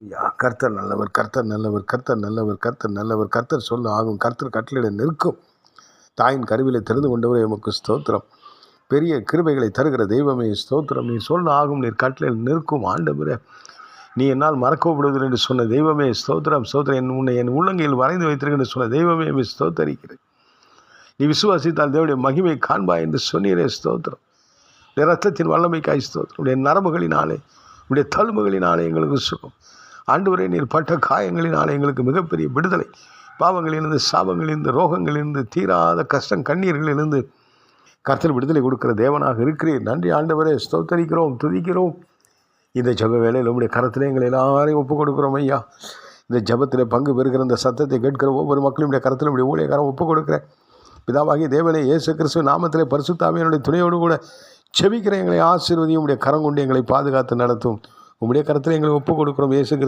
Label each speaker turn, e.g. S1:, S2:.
S1: கர்த்தர் நல்லவர், கர்த்தர் நல்லவர், கர்த்தர் நல்லவர், கர்த்தர் நல்லவர். கர்த்தர் சொல்ல ஆகும், கர்த்தர் கட்டளையிட நிற்கும். தாயின் கருவிலை தெரிந்து கொண்டவரே எமக்கு ஸ்தோத்திரம். பெரிய கிருபைகளை தருகிற தெய்வமே ஸ்தோத்திரம். நீ சொல்ல ஆகும், நீர் கட்டளையில் நிற்கும் ஆண்டவரே. நீ என்னால் மறக்கப்படுவதில்லை என்று சொன்ன தெய்வமே ஸ்தோத்திரம். ஸ்தோத்திரம். உன்னை என் உள்ளங்கையில் வரைந்து வைத்திருக்கின்ற சொன்ன தெய்வமே ஸ்தோத்தரிக்கிறேன். நீ விசுவாசித்தால் தேவனுடைய மகிமை காண்பாய் என்று சொன்னீரே ஸ்தோத்திரம். இரத்தத்தின் வல்லமைக்காய் ஸ்தோத்திரம். உடைய நரம்புகளினாலே, உடைய தழும்புகளினாலே எங்களுக்கு சுகம். ஆண்டவரே, நீர் பட்ட காயங்களினாலே எங்களுக்கு மிகப்பெரிய விடுதலை. பாவங்களிலிருந்து, சாபங்களிலிருந்து, ரோகங்களிலிருந்து, தீராத கஷ்டம் கண்ணீர்களிலிருந்து கர்த்தர் விடுதலை கொடுக்கிற தேவனாக இருக்கிறீர். நன்றி ஆண்டவரே, ஸ்தோத்தரிக்கிறோம், துதிக்கிறோம். இந்த ஜப வேளையில் உங்களுடைய கரத்திலே எங்களை எல்லாரையும் ஒப்புக் கொடுக்குறோம் ஐயா. இந்த ஜபத்தில் பங்கு பெறுகிற இந்த சத்தத்தை கேட்கிற ஒவ்வொரு மக்களும் கரத்தில் உடைய ஊழியக்காரம் ஒப்புக் கொடுக்குறேன். பிதாவாகிய தேவனே, இயேசு கிறிஸ்துவ நாமத்திலே பரிசுத்த ஆவியானவருடைய துணையோடு கூட செபிக்கிற எங்களை ஆசீர்வதியும். உடைய கரம் கொண்டு எங்களை பாதுகாத்து நடத்தும். உம்முடைய கரத்தில் எங்களை ஒப்புக் கொடுக்கிறோம். இயேசு